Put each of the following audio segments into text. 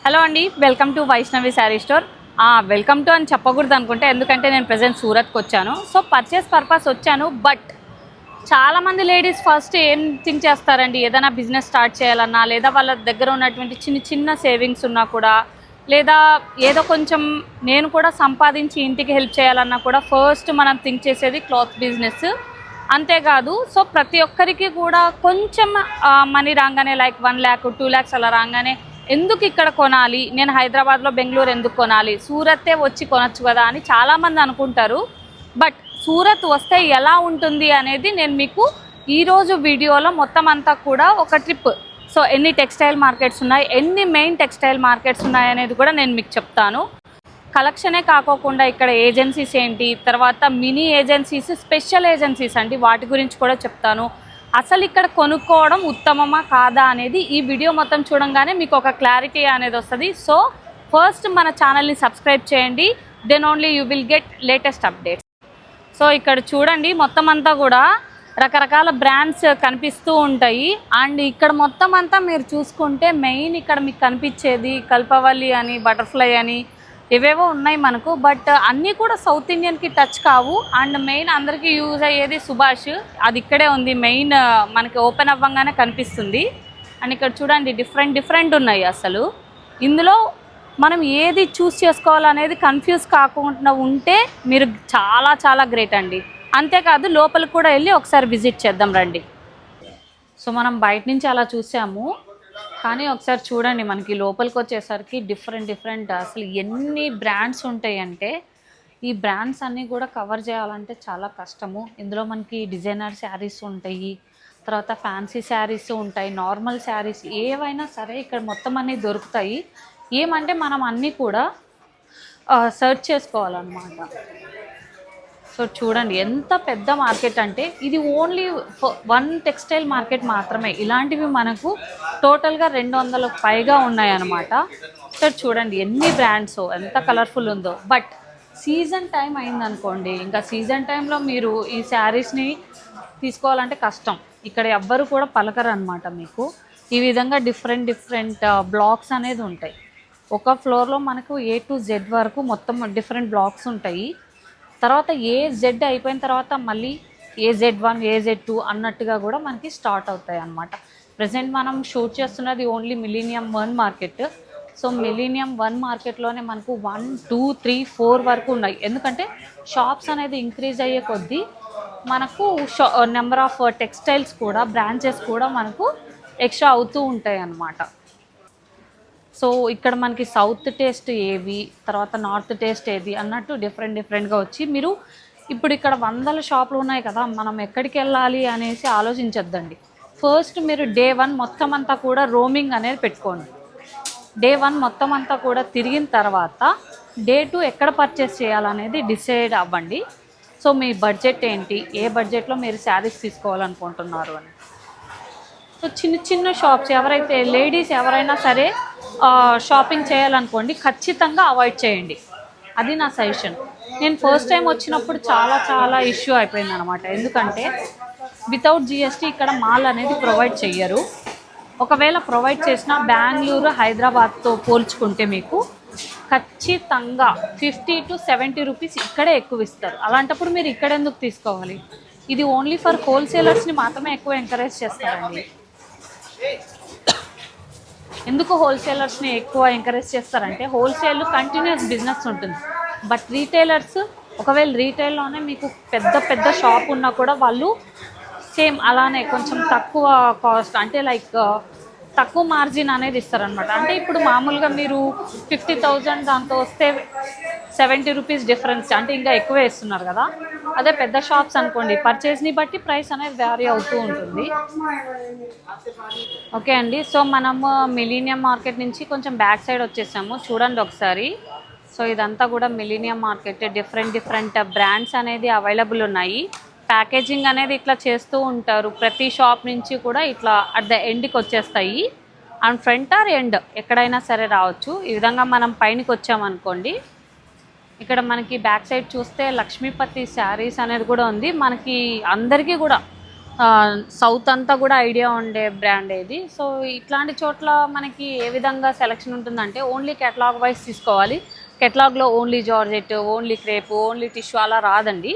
Hello అండి, welcome to Vaishnavi sari store. Welcome to అని చెప్పకూడదు అనుకుంటే, ఎందుకంటే నేను ప్రజెంట్ సూరత్కి వచ్చాను. సో పర్చేస్ పర్పస్ వచ్చాను. బట్ చాలామంది లేడీస్ ఫస్ట్ ఏం థింక్ చేస్తారండి, ఏదైనా బిజినెస్ స్టార్ట్ చేయాలన్నా, లేదా వాళ్ళ దగ్గర ఉన్నటువంటి చిన్న చిన్న సేవింగ్స్ ఉన్నా కూడా, లేదా ఏదో కొంచెం నేను కూడా సంపాదించి ఇంటికి హెల్ప్ చేయాలన్నా కూడా ఫస్ట్ మనం థింక్ చేసేది క్లాత్ బిజినెస్. అంతేకాదు, సో ప్రతి ఒక్కరికి కూడా కొంచెం మనీ రాగానే, లైక్ 1 lakh 2 lakhs అలా రాగానే ఎందుకు ఇక్కడ కొనాలి, నేను హైదరాబాద్లో బెంగళూరు ఎందుకు కొనాలి, సూరత్తే వచ్చి కొనొచ్చు కదా అని చాలామంది అనుకుంటారు. బట్ సూరత్ వస్తే ఎలా ఉంటుంది అనేది నేను మీకు ఈరోజు వీడియోలో మొత్తం అంతా కూడా ఒక ట్రిప్. సో ఎన్ని టెక్స్టైల్ మార్కెట్స్ ఉన్నాయి, ఎన్ని మెయిన్ టెక్స్టైల్ మార్కెట్స్ ఉన్నాయి అనేది కూడా నేను మీకు చెప్తాను. కలెక్షనే కాకోకుండా ఇక్కడ ఏజెన్సీస్ ఏంటి, తర్వాత మినీ ఏజెన్సీస్, స్పెషల్ ఏజెన్సీస్ అండి, వాటి గురించి కూడా చెప్తాను. అసలు ఇక్కడ కొనుక్కోవడం ఉత్తమమా కాదా అనేది ఈ వీడియో మొత్తం చూడంగానే మీకు ఒక క్లారిటీ అనేది వస్తుంది. సో ఫస్ట్ మన ఛానల్ని సబ్స్క్రైబ్ చేయండి, then only you will get latest updates. So ఇక్కడ చూడండి, మొత్తం అంతా కూడా రకరకాల బ్రాండ్స్ కనిపిస్తూ ఉంటాయి. అండ్ ఇక్కడ మొత్తం అంతా మీరు చూసుకుంటే మెయిన్ ఇక్కడ మీకు కనిపించేది కల్పవల్లి అని, బటర్ఫ్లై అని ఇవేవో ఉన్నాయి మనకు. బట్ అన్నీ కూడా సౌత్ ఇండియన్కి టచ్ కావు. అండ్ మెయిన్ అందరికీ యూజ్ అయ్యేది సుభాష్, అది ఇక్కడే ఉంది. మెయిన్ మనకి ఓపెన్ అవ్వగానే కనిపిస్తుంది. అండ్ ఇక్కడ చూడండి, డిఫరెంట్ ఉన్నాయి. అసలు ఇందులో మనం ఏది చూస్ చేసుకోవాలనేది కన్ఫ్యూజ్ కాకుండా ఉంటే మీరు చాలా చాలా గ్రేట్ అండి. అంతేకాదు, లోపలికి కూడా వెళ్ళి ఒకసారి విజిట్ చేద్దాం రండి. సో మనం బయట నుంచి అలా చూసాము, కానీ ఒకసారి చూడండి, మనకి లోపలికి వచ్చేసరికి డిఫరెంట్ అసలు ఎన్ని బ్రాండ్స్ ఉంటాయంటే ఈ బ్రాండ్స్ అన్నీ కూడా కవర్ చేయాలంటే చాలా కష్టము. ఇందులో మనకి డిజైనర్ శారీస్ ఉంటాయి, తర్వాత ఫ్యాన్సీ శారీస్ ఉంటాయి, నార్మల్ శారీస్ ఏవైనా సరే ఇక్కడ మొత్తం అన్నీ దొరుకుతాయి. ఏమంటే మనం అన్నీ కూడా సెర్చ్ చేసుకోవాలన్నమాట. సో చూడండి ఎంత పెద్ద మార్కెట్ అంటే, ఇది ఓన్లీ 1 టెక్స్టైల్ మార్కెట్ మాత్రమే. ఇలాంటివి మనకు టోటల్గా 200కు పైగా ఉన్నాయన్నమాట. సో చూడండి ఎన్ని బ్రాండ్స్, ఎంత కలర్ఫుల్ ఉందో. బట్ సీజన్ టైం అయిందనుకోండి, ఇంకా సీజన్ టైంలో మీరు ఈ శారీస్ని తీసుకోవాలంటే కష్టం. ఇక్కడ ఎవ్వరు కూడా పలకరు అనమాట. మీకు ఈ విధంగా డిఫరెంట్ బ్లాక్స్ అనేది ఉంటాయి. ఒక ఫ్లోర్లో మనకు A to Z వరకు మొత్తం డిఫరెంట్ బ్లాక్స్ ఉంటాయి. తర్వాత AZ అయిపోయిన తర్వాత మళ్ళీ AZ1 AZ2 అన్నట్టుగా కూడా మనకి స్టార్ట్ అవుతాయి అన్నమాట. ప్రజెంట్ మనం షూట్ చేస్తున్నది only millennium 1 market. So millennium 1 మార్కెట్లోనే మనకు 1 2 3 4 వరకు ఉన్నాయి. ఎందుకంటే షాప్స్ అనేది ఇంక్రీజ్ అయ్యే కొద్దీ మనకు నెంబర్ ఆఫ్ టెక్స్టైల్స్ కూడా, బ్రాంచెస్ కూడా మనకు ఎక్స్ట్రా అవుతూ ఉంటాయి అన్నమాట. సో ఇక్కడ మనకి సౌత్ టేస్ట్ ఏవి, తర్వాత నార్త్ టేస్ట్ ఏది అన్నట్టు డిఫరెంట్గా వచ్చి, మీరు ఇప్పుడు ఇక్కడ 100 షాపులు ఉన్నాయి కదా, మనం ఎక్కడికి వెళ్ళాలి అనేసి ఆలోచించొద్దండి. ఫస్ట్ మీరు Day 1 మొత్తం అంతా కూడా రోమింగ్ అనేది పెట్టుకోండి. Day 1 మొత్తం అంతా కూడా తిరిగిన తర్వాత Day 2 ఎక్కడ పర్చేస్ చేయాలనేది డిసైడ్ అవ్వండి. సో మీ బడ్జెట్ ఏంటి, ఏ బడ్జెట్లో మీరు శారీస్ తీసుకోవాలనుకుంటున్నారు అని. సో చిన్న షాప్స్, ఎవరైతే లేడీస్ ఎవరైనా సరే షాపింగ్ చేయాలనుకోండి, ఖచ్చితంగా అవాయిడ్ చేయండి. అది నా సజెషన్. నేను ఫస్ట్ టైం వచ్చినప్పుడు చాలా ఇష్యూ అయిపోయింది అనమాట. ఎందుకంటే వితౌట్ GST ఇక్కడ మాల్ అనేది ప్రొవైడ్ చెయ్యరు. ఒకవేళ ప్రొవైడ్ చేసినా బెంగళూరు, హైదరాబాద్తో పోల్చుకుంటే మీకు ఖచ్చితంగా 50 to 70 రూపీస్ ఇక్కడే ఎక్కువ ఇస్తారు. అలాంటప్పుడు మీరు ఇక్కడ ఎందుకు తీసుకోవాలి? ఇది ఓన్లీ ఫర్ హోల్సేలర్స్ని మాత్రమే ఎక్కువ ఎంకరేజ్ చేస్తారండి. ఎందుకు హోల్సేలర్స్ని ఎక్కువ ఎంకరేజ్ చేస్తారంటే, హోల్సేల్ కంటిన్యూస్ బిజినెస్ ఉంటుంది. బట్ రీటైలర్స్, ఒకవేళ రీటైల్లోనే మీకు పెద్ద షాప్ ఉన్నా కూడా వాళ్ళు సేమ్ అలానే కొంచెం తక్కువ కాస్ట్, అంటే లైక్ తక్కువ మార్జిన్ అనేది ఇస్తారనమాట. అంటే ఇప్పుడు మామూలుగా మీరు 50,000 దాంతో వస్తే 70 రూపీస్ డిఫరెన్స్, అంటే ఇంకా ఎక్కువే ఇస్తున్నారు కదా. అదే పెద్ద షాప్స్ అనుకోండి, పర్చేస్ని బట్టి ప్రైస్ అనేది వ్యారీ అవుతూ ఉంటుంది. ఓకే అండి, సో మనము మిలీనియం మార్కెట్ నుంచి కొంచెం బ్యాక్ సైడ్ వచ్చేసాము. చూడండి ఒకసారి. సో ఇదంతా కూడా మిలీనియం మార్కెట్. డిఫరెంట్ బ్రాండ్స్ అనేది అవైలబుల్ ఉన్నాయి. ప్యాకేజింగ్ అనేది ఇట్లా చేస్తూ ఉంటారు. ప్రతి షాప్ నుంచి కూడా ఇట్లా అట్ ద ఎండ్కి వచ్చేస్తాయి. అండ్ ఫ్రంట్ ఆర్ ఎండ్ ఎక్కడైనా సరే రావచ్చు. ఈ విధంగా మనం పైనకి వచ్చామనుకోండి, ఇక్కడ మనకి బ్యాక్ సైడ్ చూస్తే లక్ష్మీపతి శారీస్ అనేది కూడా ఉంది. మనకి అందరికీ కూడా సౌత్ అంతా కూడా ఐడియా ఉండే బ్రాండ్ ఇది. సో ఇట్లాంటి చోట్ల మనకి ఏ విధంగా సెలెక్షన్ ఉంటుందంటే ఓన్లీ కేటలాగ్ వైజ్ తీసుకోవాలి. కేటలాగ్లో only georgette, only crepe, only tissue అలా రాదండి.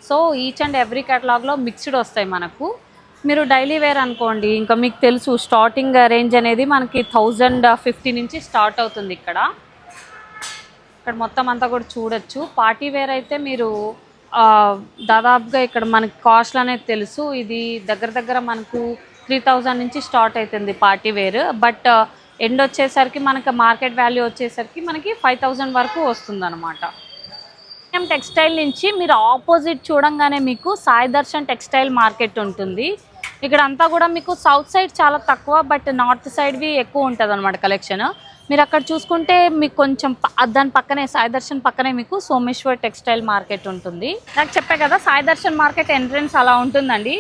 సో ఈచ్ అండ్ ఎవ్రీ కేటలాగ్లో మిక్స్డ్ వస్తాయి మనకు. మీరు డైలీ వేర్ అనుకోండి, ఇంకా మీకు తెలుసు స్టార్టింగ్ రేంజ్ అనేది మనకి 1050 నుంచి స్టార్ట్ అవుతుంది. ఇక్కడ మొత్తం అంతా కూడా చూడొచ్చు. పార్టీ వేర్ అయితే మీరు దాదాపుగా ఇక్కడ మనకి కాస్ట్లు అనేది తెలుసు. ఇది దగ్గర మనకు 3000 నుంచి స్టార్ట్ అవుతుంది పార్టీ వేర్. బట్ ఎండ్ వచ్చేసరికి మనకి మార్కెట్ వాల్యూ వచ్చేసరికి మనకి 5000 వరకు వస్తుంది అనమాట. టెక్స్టైల్ నుంచి మీరు ఆపోజిట్ చూడంగానే మీకు సాయి దర్శన్ టెక్స్టైల్ మార్కెట్ ఉంటుంది. ఇక్కడ అంతా కూడా మీకు సౌత్ సైడ్ చాలా తక్కువ, బట్ నార్త్ సైడ్వి ఎక్కువ ఉంటుంది అనమాట కలెక్షన్. మీరు అక్కడ చూసుకుంటే మీకు కొంచెం దాని పక్కనే సాయి దర్శన్ పక్కనే మీకు సోమేశ్వర్ టెక్స్టైల్ మార్కెట్ ఉంటుంది. నాకు చెప్పే కదా సాయి దర్శన్ మార్కెట్ ఎంట్రన్స్ అలా ఉంటుందండి.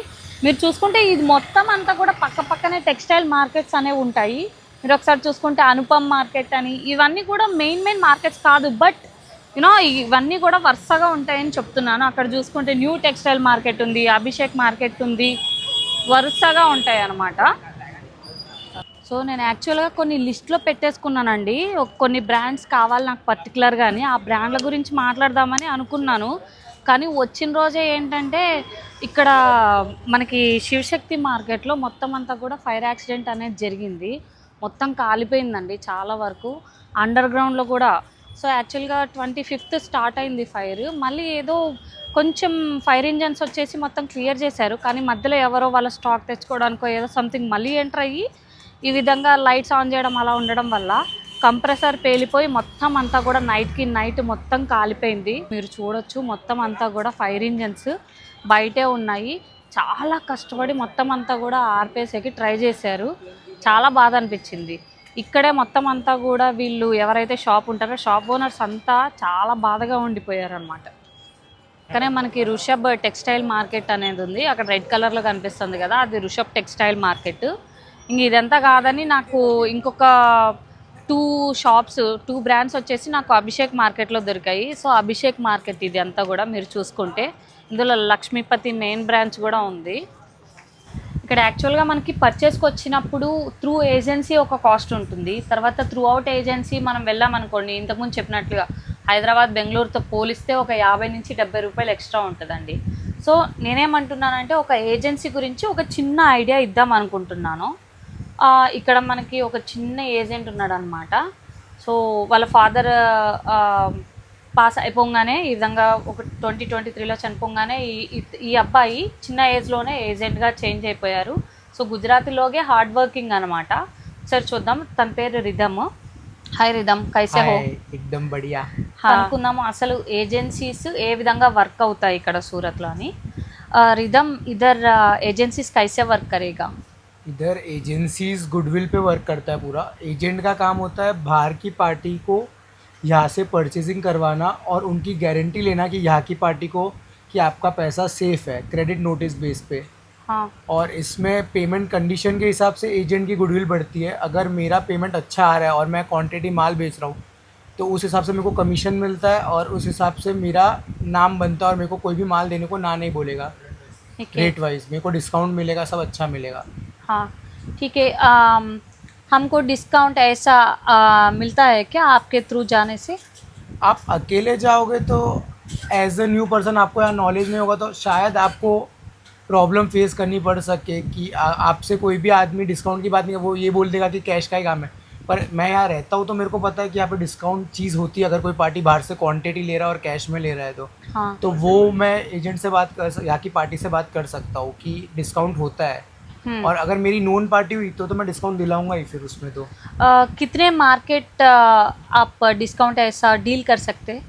మీరు చూసుకుంటే ఇది మొత్తం అంతా కూడా పక్కనే టెక్స్టైల్ మార్కెట్స్ అనేవి ఉంటాయి. మీరు ఒకసారి చూసుకుంటే అనుపమ్ మార్కెట్ అని, ఇవన్నీ కూడా మెయిన్ మార్కెట్స్ కాదు, బట్ ఇవన్నీ కూడా వరుసగా ఉంటాయని చెప్తున్నాను. అక్కడ చూసుకుంటే న్యూ టెక్స్టైల్ మార్కెట్ ఉంది, అభిషేక్ మార్కెట్ ఉంది, వరుసగా ఉంటాయి అన్నమాట. సో నేను యాక్చువల్గా కొన్ని లిస్ట్లో పెట్టేసుకున్నానండి. కొన్ని బ్రాండ్స్ కావాలి నాకు పర్టికులర్గాని, ఆ బ్రాండ్ల గురించి మాట్లాడదామని అనుకున్నాను. కానీ వచ్చిన రోజే ఏంటంటే ఇక్కడ మనకి శివశక్తి మార్కెట్లో మొత్తం అంతా కూడా ఫైర్ యాక్సిడెంట్ అనేది జరిగింది. మొత్తం కాలిపోయిందండి చాలా వరకు, అండర్ గ్రౌండ్లో కూడా. సో యాక్చువల్గా 25th స్టార్ట్ అయింది ఫైర్. మళ్ళీ ఏదో కొంచెం ఫైర్ ఇంజన్స్ వచ్చేసి మొత్తం క్లియర్ చేశారు, కానీ మధ్యలో ఎవరో వాళ్ళ స్టాక్ తెచ్చుకోవడానికో ఏదో సంథింగ్ మళ్ళీ ఎంటర్ అయ్యి ఈ విధంగా లైట్స్ ఆన్ చేయడం అలా ఉండడం వల్ల కంప్రెసర్ పేలిపోయి మొత్తం అంతా కూడా నైట్కి నైట్ మొత్తం కాలిపోయింది. మీరు చూడొచ్చు మొత్తం అంతా కూడా ఫైర్ ఇంజన్స్ బయటే ఉన్నాయి. చాలా కష్టపడి మొత్తం అంతా కూడా ఆర్పేసేకి ట్రై చేశారు. చాలా బాధ అనిపించింది. ఇక్కడే మొత్తం అంతా కూడా వీళ్ళు ఎవరైతే షాప్ ఉంటారో షాప్ ఓనర్స్ అంతా చాలా బాధగా ఉండిపోయారు అనమాట. కానీ మనకి రుషబ్ టెక్స్టైల్ మార్కెట్ అనేది ఉంది, అక్కడ రెడ్ కలర్లో కనిపిస్తుంది కదా, అది రుషబ్ టెక్స్టైల్ మార్కెట్. ఇంక ఇదంతా కాదని నాకు ఇంకొక 2 బ్రాండ్స్ వచ్చేసి నాకు అభిషేక్ మార్కెట్లో దొరికాయి. సో అభిషేక్ మార్కెట్ ఇది అంతా కూడా మీరు చూసుకుంటే ఇందులో లక్ష్మీపతి మెయిన్ బ్రాంచ్ కూడా ఉంది. ఇక్కడ యాక్చువల్గా మనకి పర్చేస్కి వచ్చినప్పుడు త్రూ ఏజెన్సీ ఒక కాస్ట్ ఉంటుంది, తర్వాత త్రూ అవుట్ ఏజెన్సీ మనం వెళ్ళామనుకోండి, ఇంతకుముందు చెప్పినట్లుగా హైదరాబాద్ బెంగళూరుతో పోలిస్తే ఒక 50 నుంచి 70 రూపాయలు ఎక్స్ట్రా ఉంటుందండి. సో నేనేమంటున్నానంటే ఒక ఏజెన్సీ గురించి ఒక చిన్న ఐడియా ఇద్దాం అనుకుంటున్నాను. ఇక్కడ మనకి ఒక చిన్న ఏజెంట్ ఉన్నాడు అనమాట. సో వాళ్ళ ఫాదర్ పాస్ అయిపోగానే ఈ విధంగా ఒక 2023లో చనిపోగానే ఈ అబ్బాయి చిన్న ఏజ్లోనే ఏజెంట్గా చేంజ్ అయిపోయారు. సో గుజరాతీలోగే హార్డ్ వర్కింగ్ అనమాట. సరే చూద్దాం, తన పేరు రిధమ్. హాయ్ రిధమ్, కైసే హో? एकदम बढ़िया. అనుకుందాము అసలు ఏజెన్సీస్ ఏ విధంగా వర్క్ అవుతాయి ఇక్కడ సూరత్లో అని. రిధమ్ ఇదర్ ఏజెన్సీస్ కైసే వర్క్ కరేగా? इधर एजेंसीज गुडविल पे वर्क करता है पूरा. एजेंट का काम होता है बाहर की पार्टी को यहाँ से परचेजिंग करवाना और उनकी गारंटी लेना कि यहाँ की पार्टी को कि आपका पैसा सेफ है, क्रेडिट नोटिस बेस पे. हाँ. और इसमें पेमेंट कंडीशन के हिसाब से एजेंट की गुडविल बढ़ती है. अगर मेरा पेमेंट अच्छा आ रहा है और मैं क्वांटिटी माल बेच रहा हूँ तो उस हिसाब से मेरे को कमीशन मिलता है और उस हिसाब से मेरा नाम बनता है और मेरे को कोई भी माल देने को ना नहीं बोलेगा. रेट वाइज मेरे को डिस्काउंट मिलेगा, सब अच्छा मिलेगा. हाँ ठीक है. हमको डिस्काउंट ऐसा मिलता है क्या आपके थ्रू जाने से? आप अकेले जाओगे तो एज अ न्यू पर्सन आपको यहाँ नॉलेज नहीं होगा तो शायद आपको प्रॉब्लम फेस करनी पड़ सके कि आपसे कोई भी आदमी डिस्काउंट की बात नहीं, वो ये बोल देगा कि कैश का ही काम है. पर मैं यहाँ रहता हूँ तो मेरे को पता है कि यहाँ पे डिस्काउंट चीज़ होती है. अगर कोई पार्टी बाहर से क्वांटिटी ले रहा है और कैश में ले रहा है हाँ. तो वो मैं एजेंट से बात कर यहाँ की पार्टी से बात कर सकता हूँ कि डिस्काउंट होता है. और अगर मेरी नोन पार्टी हुई तो मैं डिस्काउंट दिलाऊंगा ही फिर उसमें. तो कितने मार्केट आप डिस्काउंट ऐसा डील कर सकते हैं?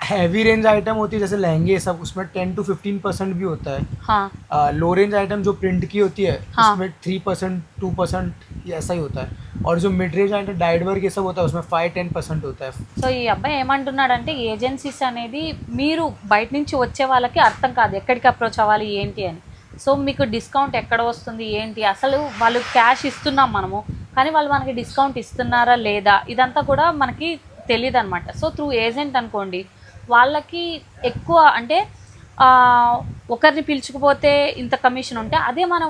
हैवी रेंज आइटम होती है जैसे लहंगे सब, उसमें 10 to 15% भी होता है. हाँ. लो रेंज आइटम जो प्रिंट की होती है हाँ. उसमें 3% 2% ऐसा ही होता है. और जो mid range item died work ये सब होता है उसमें 5-10% होता है. సో ఈ అబ్బాయి ఏమంటున్నాడంటే ఏజెన్సీస్ అనేది మీరు బయట నుంచి వచ్చే వాళ్ళకి అర్థం కాదు ఎక్కడికి అప్రోచ్ అవ్వాలి ఏంటి అని. సో మీకు డిస్కౌంట్ ఎక్కడ వస్తుంది ఏంటి, అసలు వాళ్ళు క్యాష్ ఇస్తున్నాం మనము కానీ వాళ్ళు మనకి డిస్కౌంట్ ఇస్తున్నారా లేదా ఇదంతా కూడా మనకి తెలియదు అనమాట. సో త్రూ ఏజెంట్ అనుకోండి వాళ్ళకి ఎక్కువ అంటే ఒకరిని పిలుచుకుపోతే ఇంత కమిషన్ ఉంటే అదే మనం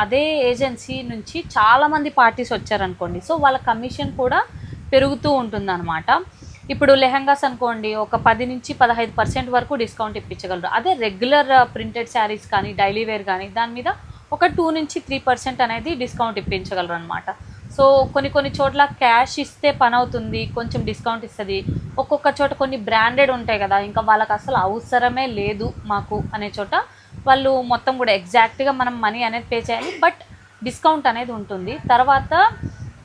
అదే ఏజెన్సీ నుంచి చాలామంది పార్టీస్ వచ్చారనుకోండి, సో వాళ్ళ కమిషన్ కూడా పెరుగుతూ ఉంటుందన్నమాట. ఇప్పుడు లెహంగాస్ అనుకోండి, ఒక 10-15% వరకు డిస్కౌంట్ ఇప్పించగలరు. అదే రెగ్యులర్ ప్రింటెడ్ శారీస్ కానీ డైలీ వేర్ కానీ దాని మీద ఒక 2-3% అనేది డిస్కౌంట్ ఇప్పించగలరు అనమాట. సో కొన్ని చోట్ల క్యాష్ ఇస్తే పని అవుతుంది, కొంచెం డిస్కౌంట్ ఇస్తుంది. ఒక్కొక్క చోట కొన్ని బ్రాండెడ్ ఉంటాయి కదా, ఇంకా వాళ్ళకి అసలు అవసరమే లేదు మాకు అనే చోట వాళ్ళు మొత్తం కూడా ఎగ్జాక్ట్గా మనం మనీ అనేది పే చేయాలి, బట్ డిస్కౌంట్ అనేది ఉంటుంది. తర్వాత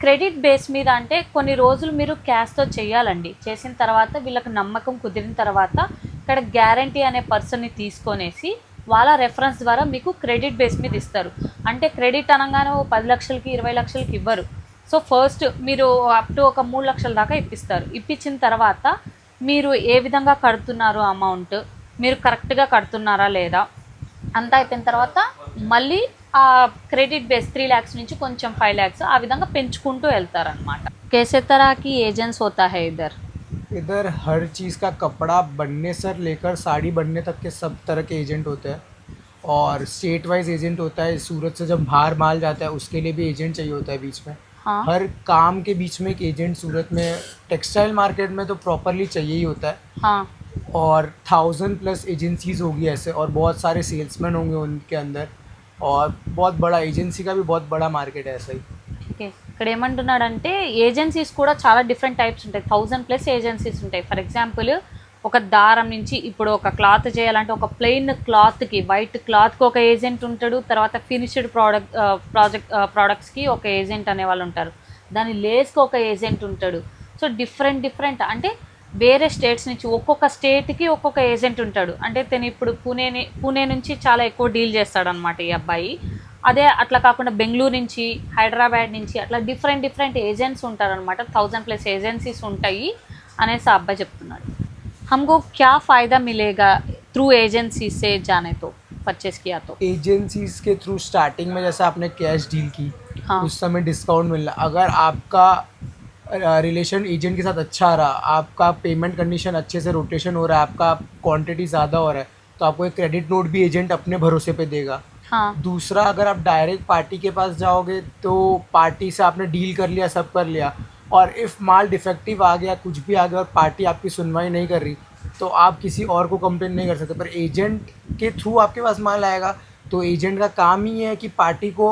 క్రెడిట్ బేస్ మీద అంటే కొన్ని రోజులు మీరు క్యాష్తో చేయాలండి. చేసిన తర్వాత వీళ్ళకి నమ్మకం కుదిరిన తర్వాత ఇక్కడ గ్యారంటీ అనే పర్సన్ని తీసుకొనేసి వాళ్ళ రెఫరెన్స్ ద్వారా మీకు క్రెడిట్ బేస్ మీద ఇస్తారు. అంటే క్రెడిట్ అనగానే 10 లక్షలకి 20 లక్షలకి ఇవ్వరు. సో ఫస్ట్ మీరు అప్ టు ఒక 3 లక్షల దాకా ఇప్పిస్తారు. ఇప్పించిన తర్వాత మీరు ఏ విధంగా కడుతున్నారు అమౌంట్, మీరు కరెక్ట్గా కడుతున్నారా లేదా అంతా అయిపోయిన తర్వాత మళ్ళీ ఆ క్రెడిట్ బేస్ 3 लाख నుంచి కొంచెం 5 लाख ఆ విధంగా పెంచుకుంటూ వెళ్తారనమాట. कैसे तरह की एजेंट्स होता है इधर हर चीज़ का कपड़ा बनने से लेकर साड़ी बनने तक के सब तरह के एजेंट होते हैं और स्टेट वाइज एजेंट होता है. सूरत से जब बाहर माल जाता है उसके लिए भी एजेंट चाहिए होता है बीच में. हाँ. हर काम के बीच में एक एजेंट सूरत में टेक्सटाइल मार्केट में तो प्रॉपरली चाहिए ही होता है. हाँ. और 1000+ एजेंसीज होगी ऐसे और बहुत सारे सेल्समैन होंगे उनके अंदर और बहुत बड़ा एजेंसी का भी बहुत बड़ा मार्केट है ऐसा ही. ఓకే, ఇక్కడ ఏమంటున్నాడంటే ఏజెన్సీస్ కూడా చాలా డిఫరెంట్ టైప్స్ ఉంటాయి. 1000+ ఏజెన్సీస్ ఉంటాయి. ఫర్ ఎగ్జాంపుల్ ఒక దారం నుంచి ఇప్పుడు ఒక క్లాత్ చేయాలంటే ఒక ప్లెయిన్ క్లాత్కి, వైట్ క్లాత్కి ఒక ఏజెంట్ ఉంటాడు. తర్వాత ఫినిష్డ్ ప్రోడక్ట్స్కి ఒక ఏజెంట్ అనేవాళ్ళు ఉంటారు. దాని లేస్కి ఒక ఏజెంట్ ఉంటాడు. సో డిఫరెంట్ అంటే వేరే స్టేట్స్ నుంచి ఒక్కొక్క స్టేట్కి ఒక్కొక్క ఏజెంట్ ఉంటాడు. అంటే తను ఇప్పుడు పూణే నుంచి చాలా ఎక్కువ డీల్ చేస్తాడనమాట ఈ అబ్బాయి. అదే అట్లా కాకుండా బెంగళూరు నుంచి, హైదరాబాద్ నుంచి అట్లా డిఫరెంట్ ఏజెంట్స్ ఉంటారనమాట. 1000+ ఏజెన్సీస్ ఉంటాయి అనేసి ఆ అబ్బాయి చెప్తున్నాడు. हमको क्या फ़ायदा मिलेगा थ्रू एजेंसी से जाने तो परचेस किया तो? एजेंसीज के थ्रू स्टार्टिंग में जैसे आपने कैश डील की, हाँ. उस समय डिस्काउंट मिलना. अगर आपका रिलेशन एजेंट के साथ अच्छा रहा, आपका पेमेंट कंडीशन अच्छे से रोटेशन हो रहा है, आपका क्वांटिटी ज़्यादा हो रहा है, तो आपको एक क्रेडिट नोट भी एजेंट अपने भरोसे पे देगा. हाँ. दूसरा, अगर आप डायरेक्ट पार्टी के पास जाओगे तो पार्टी से आपने डील कर लिया, सब कर लिया, और इफ़ माल डिफेक्टिव आ गया, कुछ भी आ गया और पार्टी आपकी सुनवाई नहीं कर रही, तो आप किसी और को कंप्लेन नहीं कर सकते. पर एजेंट के थ्रू आपके पास माल आएगा तो एजेंट का काम ही है कि पार्टी को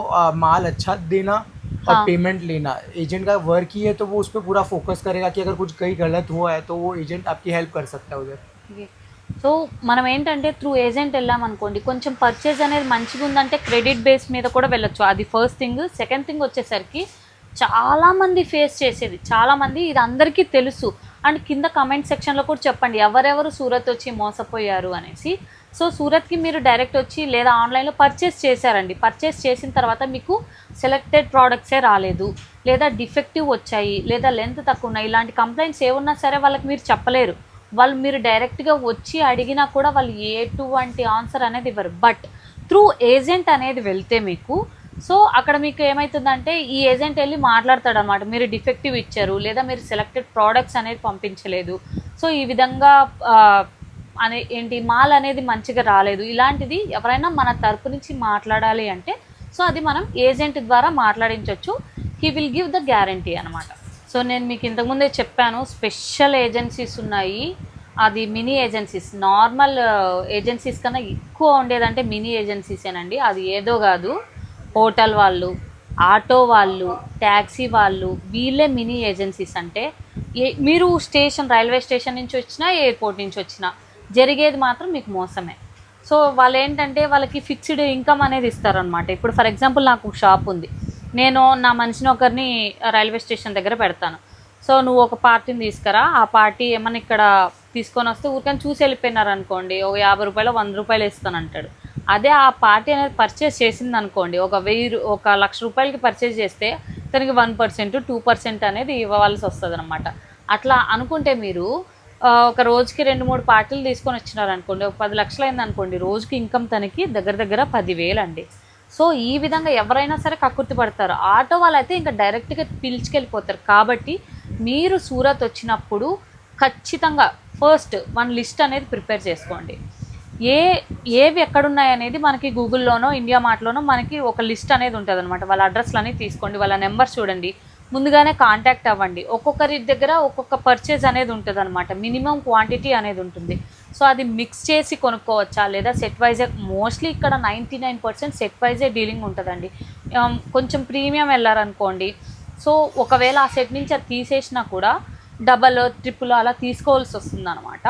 माल अच्छा देना और हाँ. पेमेंट लेना. एजेंट का वर्क ही है, तो वो उस पर पूरा फोकस करेगा कि अगर कुछ कहीं गलत हुआ है तो वो एजेंट आपकी हेल्प कर सकता है उधर. సో మనం ఏంటంటే త్రూ ఏజెంట్ వెళ్ళామనుకోండి, కొంచెం పర్చేజ్ అనేది మంచిగా ఉందంటే క్రెడిట్ బేస్ మీద కూడా వెళ్ళొచ్చు. అది ఫస్ట్ థింగ్. సెకండ్ థింగ్ వచ్చేసరికి చాలామంది ఫేస్ చేసేది, చాలామంది ఇది అందరికీ తెలుసు. అండ్ కింద కమెంట్ సెక్షన్లో కూడా చెప్పండి ఎవరెవరు సూరత్ వచ్చి మోసపోయారు అనేసి. సో సూరత్కి మీరు డైరెక్ట్ వచ్చి లేదా ఆన్లైన్లో పర్చేస్ చేశారండి. పర్చేస్ చేసిన తర్వాత మీకు సెలెక్టెడ్ ప్రోడక్ట్సే రాలేదు, లేదా డిఫెక్టివ్ వచ్చాయి, లేదా లెంత్ తక్కువ ఉన్నాయి, ఇలాంటి కంప్లైంట్స్ ఏమున్నా సరే వాళ్ళకి మీరు చెప్పలేరు. వాళ్ళు మీరు డైరెక్ట్గా వచ్చి అడిగినా కూడా వాళ్ళు ఎటువంటి ఆన్సర్ అనేది ఇవ్వరు. బట్ త్రూ ఏజెంట్ అనేది వెళ్తే మీకు, సో అక్కడ మీకు ఏమవుతుందంటే ఈ ఏజెంట్ వెళ్ళి మాట్లాడతాడు అనమాట. మీరు డిఫెక్టివ్ ఇచ్చారు, లేదా మీరు సెలెక్టెడ్ ప్రోడక్ట్స్ అనేది పంపించలేదు, సో ఈ విధంగా మాల్ అనేది మంచిగా రాలేదు, ఇలాంటిది ఎవరైనా మన తరపు నుంచి మాట్లాడాలి అంటే సో అది మనం ఏజెంట్ ద్వారా మాట్లాడించవచ్చు. He will give the guarantee అనమాట. సో నేను మీకు ఇంతకుముందే చెప్పాను స్పెషల్ ఏజెన్సీస్ ఉన్నాయి. అది మినీ ఏజెన్సీస్. నార్మల్ ఏజెన్సీస్ కన్నా ఎక్కువ ఉండేదంటే మినీ ఏజెన్సీసేనండి. అది ఏదో కాదు, హోటల్ వాళ్ళు, ఆటో వాళ్ళు, ట్యాక్సీ వాళ్ళు, వీళ్ళే మినీ ఏజెన్సీస్. అంటే మీరు రైల్వే స్టేషన్ నుంచి వచ్చినా, ఎయిర్పోర్ట్ నుంచి వచ్చినా జరిగేది మాత్రం మీకు మోసమే. సో వాళ్ళు ఏంటంటే వాళ్ళకి ఫిక్స్డ్ ఇన్కమ్ అనేది ఇస్తారనమాట. ఇప్పుడు ఫర్ ఎగ్జాంపుల్ నాకు షాప్ ఉంది, నేను నా మనిషిని ఒకరిని రైల్వే స్టేషన్ దగ్గర పెడతాను. సో నువ్వు ఒక పార్టీని తీసుకురా, ఆ పార్టీ ఏమన్నా ఇక్కడ తీసుకొని వస్తే ఊరికని చూసి వెళ్ళిపోయినారు అనుకోండి, ఒక 50 రూపాయలు 100 రూపాయలు ఇస్తాను అంటాడు. అదే ఆ పార్టీ అనేది పర్చేస్ చేసింది అనుకోండి, ఒక 1,00,000 రూపాయలకి పర్చేస్ చేస్తే తనకి 1%, 2% అనేది ఇవ్వాల్సి వస్తుంది అనమాట. అట్లా అనుకుంటే మీరు ఒక రోజుకి 2-3 పార్టీలు తీసుకొని వచ్చినారు అనుకోండి, ఒక 10 లక్షలు అయింది అనుకోండి, రోజుకి ఇన్కమ్ తనకి దగ్గర 10,000 అండి. సో ఈ విధంగా ఎవరైనా సరే కక్కుర్తి పడతారు. ఆటో వాళ్ళైతే ఇంకా డైరెక్ట్గా పిలుచుకెళ్ళిపోతారు. కాబట్టి మీరు సూరత్ వచ్చినప్పుడు ఖచ్చితంగా ఫస్ట్ 1 లిస్ట్ అనేది ప్రిపేర్ చేసుకోండి. ఏవి ఎక్కడున్నాయి అనేది మనకి గూగుల్లోనో ఇండియా మార్ట్లోనో మనకి ఒక లిస్ట్ అనేది ఉంటుంది అనమాట. వాళ్ళ అడ్రస్లని తీసుకోండి, వాళ్ళ నెంబర్ చూడండి, ముందుగానే కాంటాక్ట్ అవ్వండి. ఒక్కొక్కరి దగ్గర ఒక్కొక్క పర్చేజ్ అనేది ఉంటుంది అనమాట, మినిమం క్వాంటిటీ అనేది ఉంటుంది. సో అది మిక్స్ చేసి కొనుక్కోవచ్చా లేదా సెట్ వైజే, మోస్ట్లీ ఇక్కడ 99% సెట్ వైజే డీలింగ్ ఉంటుందండి. కొంచెం ప్రీమియం వెళ్ళారనుకోండి, సో ఒకవేళ ఆ సెట్ నుంచి అది తీసేసినా కూడా డబల్ ట్రిపుల్ అలా తీసుకోవాల్సి వస్తుంది అనమాట.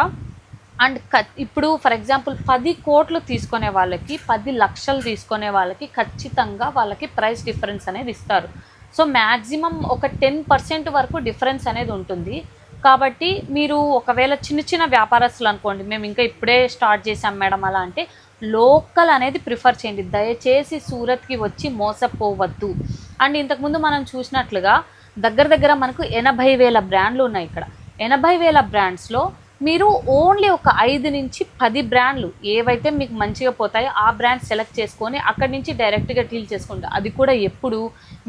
అండ్ ఇప్పుడు ఫర్ ఎగ్జాంపుల్ 10 కోట్లు తీసుకునే వాళ్ళకి 10 లక్షలు తీసుకునే వాళ్ళకి ఖచ్చితంగా వాళ్ళకి ప్రైస్ డిఫరెన్స్ అనేది ఇస్తారు. సో మ్యాక్సిమం ఒక 10% వరకు డిఫరెన్స్ అనేది ఉంటుంది. కాబట్టి మీరు ఒకవేళ చిన్న చిన్న వ్యాపారస్తులు అనుకోండి, మేము ఇంకా ఇప్పుడే స్టార్ట్ చేసాం మేడం అలా అంటే లోకల్ అనేది ప్రిఫర్ చేయండి. దయచేసి సూరత్కి వచ్చి మోసపోవద్దు. అండ్ ఇంతకుముందు మనం చూసినట్లుగా దగ్గర మనకు 80,000 బ్రాండ్లు ఉన్నాయి ఇక్కడ. 80,000 బ్రాండ్స్లో మీరు ఓన్లీ ఒక 5 నుంచి 10 బ్రాండ్లు ఏవైతే మీకు మంచిగా పోతాయో ఆ బ్రాండ్ సెలెక్ట్ చేసుకొని అక్కడి నుంచి డైరెక్ట్గా డీల్ చేసుకోండి. అది కూడా ఎప్పుడు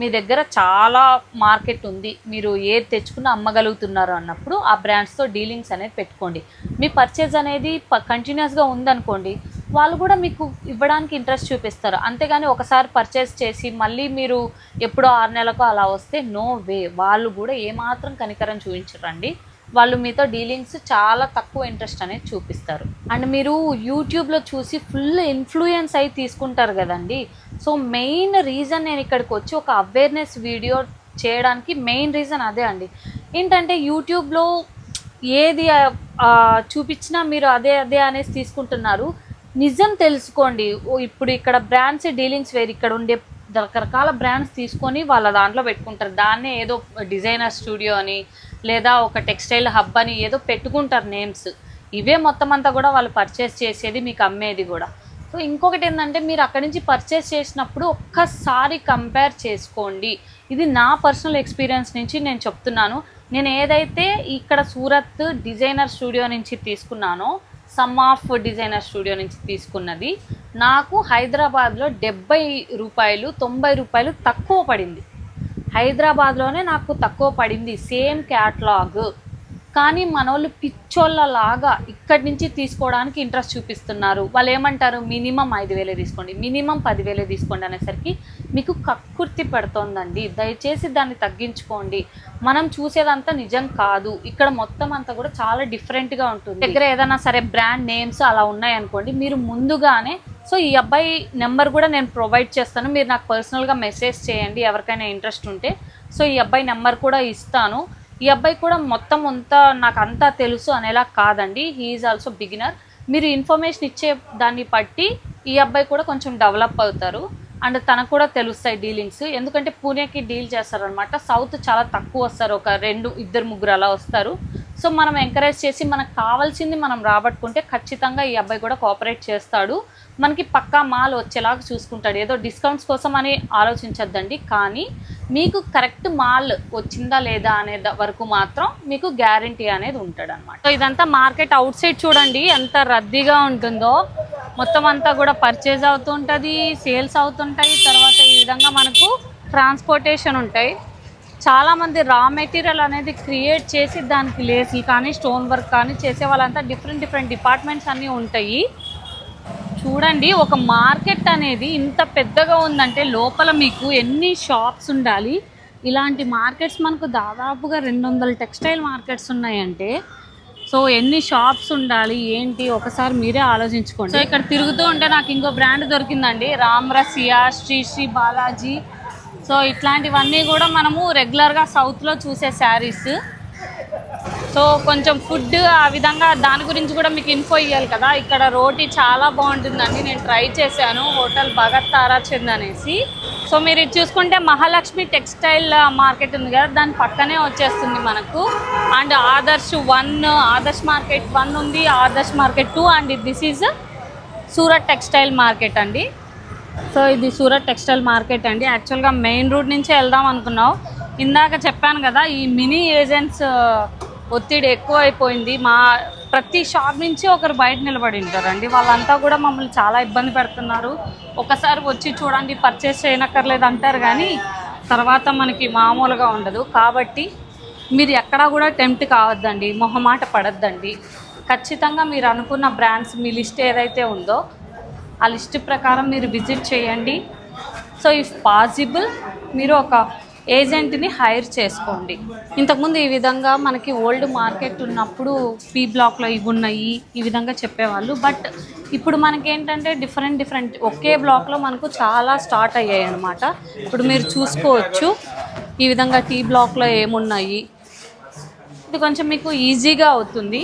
మీ దగ్గర చాలా మార్కెట్ ఉంది, మీరు ఏది తెచ్చుకున్నా అమ్మగలుగుతున్నారు అన్నప్పుడు ఆ బ్రాండ్స్తో డీలింగ్స్ అనేది పెట్టుకోండి. మీ పర్చేజ్ అనేది కంటిన్యూస్గా ఉందనుకోండి, వాళ్ళు కూడా మీకు ఇవ్వడానికి ఇంట్రెస్ట్ చూపిస్తారు. అంతేగాని ఒకసారి పర్చేస్ చేసి మళ్ళీ మీరు ఎప్పుడో 6 నెలలకు అలా వస్తే నో వే, వాళ్ళు కూడా ఏమాత్రం కనికరం చూపించరండి. వాళ్ళు మీతో డీలింగ్స్ చాలా తక్కువ ఇంట్రెస్ట్ అనేది చూపిస్తారు. అండ్ మీరు యూట్యూబ్లో చూసి ఫుల్ ఇన్ఫ్లుయెన్స్ అయి తీసుకుంటారు కదండి. సో మెయిన్ రీజన్ నేను ఇక్కడికి వచ్చి ఒక అవేర్నెస్ వీడియో చేయడానికి మెయిన్ రీజన్ అదే అండి. ఏంటంటే యూట్యూబ్లో ఏది చూపించినా మీరు అదే అనేసి తీసుకుంటున్నారు. నిజం తెలుసుకోండి. ఇప్పుడు ఇక్కడ బ్రాండ్స్ డీలింగ్స్ వేరు, ఇక్కడ ఉండే రకరకాల బ్రాండ్స్ తీసుకొని వాళ్ళ దాంట్లో పెట్టుకుంటారు. దాన్నే ఏదో డిజైనర్ స్టూడియో అని లేదా ఒక టెక్స్టైల్ హబ్ అని ఏదో పెట్టుకుంటారు నేమ్స్. ఇవే మొత్తం అంతా కూడా వాళ్ళు పర్చేస్ చేసేది, మీకు అమ్మేది కూడా. సో ఇంకొకటి ఏంటంటే మీరు అక్కడి నుంచి పర్చేస్ చేసినప్పుడు ఒక్కసారి కంపేర్ చేసుకోండి. ఇది నా పర్సనల్ ఎక్స్పీరియన్స్ నుంచి నేను చెప్తున్నాను. నేను ఏదైతే ఇక్కడ సూరత్ డిజైనర్ స్టూడియో నుంచి తీసుకున్నానో, సమ్ ఆఫ్ డిజైనర్ స్టూడియో నుంచి తీసుకున్నది నాకు హైదరాబాద్లో 70 రూపాయలు 90 రూపాయలు తక్కువ పడింది. హైదరాబాద్లోనే నాకు తక్కువ పడింది సేమ్ క్యాటలాగ్. కానీ మనోళ్ళు పిచ్చోళ్ళలాగా ఇక్కడి నుంచి తీసుకోవడానికి ఇంట్రెస్ట్ చూపిస్తున్నారు. వాళ్ళు ఏమంటారు, మినిమం 5,000 తీసుకోండి, మినిమం 10,000 తీసుకోండి అనేసరికి మీకు కక్కుర్తి పెడుతోందండి. దయచేసి దాన్ని తగ్గించుకోండి. మనం చూసేదంతా నిజం కాదు, ఇక్కడ మొత్తం అంతా కూడా చాలా డిఫరెంట్గా ఉంటుంది. దగ్గర ఏదైనా సరే బ్రాండ్ నేమ్స్ అలా ఉన్నాయనుకోండి, మీరు ముందుగానే సో ఈ అబ్బాయి నెంబర్ కూడా నేను ప్రొవైడ్ చేస్తాను, మీరు నాకు పర్సనల్గా మెసేజ్ చేయండి ఎవరికైనా ఇంట్రెస్ట్ ఉంటే. సో ఈ అబ్బాయి నెంబర్ కూడా ఇస్తాను. ఈ అబ్బాయి కూడా మొత్తం అంతా నాకు అంతా తెలుసు అనేలా కాదండి, హీ ఈజ్ ఆల్సో బిగినర్. మీరు ఇన్ఫర్మేషన్ ఇచ్చే దాన్ని బట్టి ఈ అబ్బాయి కూడా కొంచెం డెవలప్ అవుతారు. అండ్ తనకు కూడా తెలుస్తాయి డీలింగ్స్, ఎందుకంటే పూణేకి డీల్ చేస్తారనమాట. సౌత్ చాలా తక్కువ వస్తారు, ఒక 2-2 3 అలా వస్తారు. సో మనం ఎంకరేజ్ చేసి మనకు కావాల్సింది మనం రాబట్టుకుంటే ఖచ్చితంగా ఈ అబ్బాయి కూడా కోఆపరేట్ చేస్తాడు. మనకి పక్కా మాల్ వచ్చేలాగా చూసుకుంటాడు. ఏదో డిస్కౌంట్స్ కోసం అని ఆలోచించద్దండి, కానీ మీకు కరెక్ట్ మాల్ వచ్చిందా లేదా అనే వరకు మాత్రం మీకు గ్యారంటీ అనేది ఉంటాడు అనమాట. సో ఇదంతా మార్కెట్ అవుట్ సైడ్ చూడండి ఎంత రద్దీగా ఉంటుందో. మొత్తం అంతా కూడా పర్చేజ్ అవుతుంటుంది, సేల్స్ అవుతుంటాయి. తర్వాత ఈ విధంగా మనకు ట్రాన్స్పోర్టేషన్ ఉంటాయి. చాలామంది రా మెటీరియల్ అనేది క్రియేట్ చేసి దానికి లేసులు కానీ స్టోన్ వర్క్ కానీ చేసే వాళ్ళంతా డిఫరెంట్ డిపార్ట్మెంట్స్ అన్నీ ఉంటాయి. చూడండి, ఒక మార్కెట్ అనేది ఇంత పెద్దగా ఉందంటే లోపల మీకు ఎన్ని షాప్స్ ఉండాలి. ఇలాంటి మార్కెట్స్ మనకు దాదాపుగా 200 టెక్స్టైల్ మార్కెట్స్ ఉన్నాయంటే సో ఎన్ని షాప్స్ ఉండాలి ఏంటి ఒకసారి మీరే ఆలోచించుకోండి. సో ఇక్కడ తిరుగుతూ ఉంటే నాకు ఇంకో బ్రాండ్ దొరికిందండి, రామ్రసియా, శ్రీ బాలాజీ. సో ఇట్లాంటివన్నీ కూడా మనము రెగ్యులర్గా సౌత్లో చూసే శారీస్. సో కొంచెం ఫుడ్ ఆ విధంగా దాని గురించి కూడా మీకు ఇన్ఫో ఇవ్వాలి కదా. ఇక్కడ రోటీ చాలా బాగుంటుందండి, నేను ట్రై చేశాను, హోటల్ భగత్ తారాచంద్ అనేసి. సో మీరు ఇది చూసుకుంటే మహాలక్ష్మి టెక్స్టైల్ మార్కెట్ ఉంది కదా, దాని పక్కనే వచ్చేస్తుంది మనకు. అండ్ ఆదర్శ్ మార్కెట్ 1 ఉంది, Adarsh market 2, and this is Surat textile market అండి. సో ఇది సూరత్ టెక్స్టైల్ మార్కెట్ అండి. యాక్చువల్గా మెయిన్ రూట్ నుంచే వెళ్దాం అనుకున్నాం. ఇందాక చెప్పాను కదా, ఈ మినీ ఏజెంట్స్ ఒత్తిడి ఎక్కువ అయిపోయింది. ప్రతి షాప్ నుంచి ఒకరు బయట నిలబడి ఉంటారండి, వాళ్ళంతా కూడా మమ్మల్ని చాలా ఇబ్బంది పెడుతున్నారు. ఒకసారి వచ్చి చూడండి, పర్చేస్ చేయనక్కర్లేదు అంటారు, కానీ తర్వాత మనకి మామూలుగా ఉండదు. కాబట్టి మీరు ఎక్కడా కూడా టెంప్ట్ కావద్దండి, మొహమాట పడద్దండి. ఖచ్చితంగా మీరు అనుకున్న బ్రాండ్స్ మీ లిస్ట్ ఏదైతే ఉందో ఆ లిస్ట్ ప్రకారం మీరు విజిట్ చేయండి. సో ఇఫ్ పాసిబుల్ మీరు ఒక ఏజెంట్ని హైర్ చేసుకోండి. ఇంతకుముందు ఈ విధంగా మనకి ఓల్డ్ మార్కెట్ ఉన్నప్పుడు పీ బ్లాక్లో ఇవి ఉన్నాయి ఈ విధంగా చెప్పేవాళ్ళు. బట్ ఇప్పుడు మనకేంటంటే డిఫరెంట్ ఒకే బ్లాక్లో మనకు చాలా స్టార్ట్ అయ్యాయి అన్నమాట. ఇప్పుడు మీరు చూసుకోవచ్చు ఈ విధంగా టీ బ్లాక్లో ఏమున్నాయి. ఇది కొంచెం మీకు ఈజీగా అవుతుంది.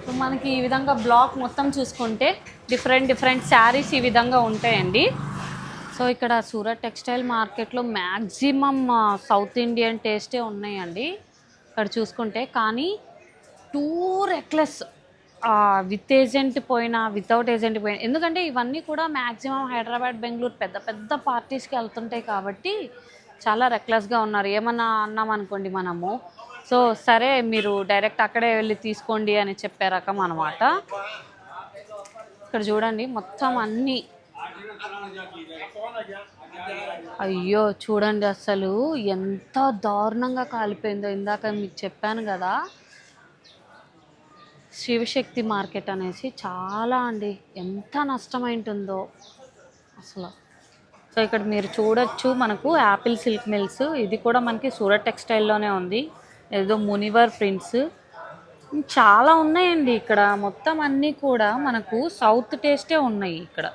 సో మనకి ఈ విధంగా బ్లాక్ మొత్తం చూసుకుంటే డిఫరెంట్ శారీస్ ఈ విధంగా ఉంటాయండి. సో ఇక్కడ సూరత్ టెక్స్టైల్ మార్కెట్లో మ్యాక్సిమం సౌత్ ఇండియన్ టేస్టే ఉన్నాయండి ఇక్కడ చూసుకుంటే. కానీ టూ రెక్లెస్ విత్ ఏజెంట్ పోయినా వితౌట్ ఏజెంట్ పోయినా, ఎందుకంటే ఇవన్నీ కూడా మ్యాక్సిమం హైదరాబాద్ బెంగళూరు పెద్ద పార్టీస్కి వెళ్తుంటాయి కాబట్టి చాలా రెక్లెస్గా ఉన్నారు. ఏమన్నా అన్నామనుకోండి మనము, సో సరే మీరు డైరెక్ట్ అక్కడే వెళ్ళి తీసుకోండి అని చెప్పే రకం అనమాట. ఇక్కడ చూడండి మొత్తం అన్నీ, అయ్యో చూడండి అసలు ఎంత దారుణంగా కాలిపోయిందో. ఇందాక మీకు చెప్పాను కదా శివశక్తి మార్కెట్ అనేసి, చాలా అండి ఎంత నష్టమైంటుందో అసలు. సో ఇక్కడ మీరు చూడొచ్చు మనకు యాపిల్ సిల్క్ మిల్స్, ఇది కూడా మనకి సూరత్ టెక్స్టైల్లోనే ఉంది. ఏదో మునివర్ ప్రింట్స్ చాలా ఉన్నాయండి ఇక్కడ. మొత్తం అన్నీ కూడా మనకు సౌత్ టేస్టే ఉన్నాయి ఇక్కడ.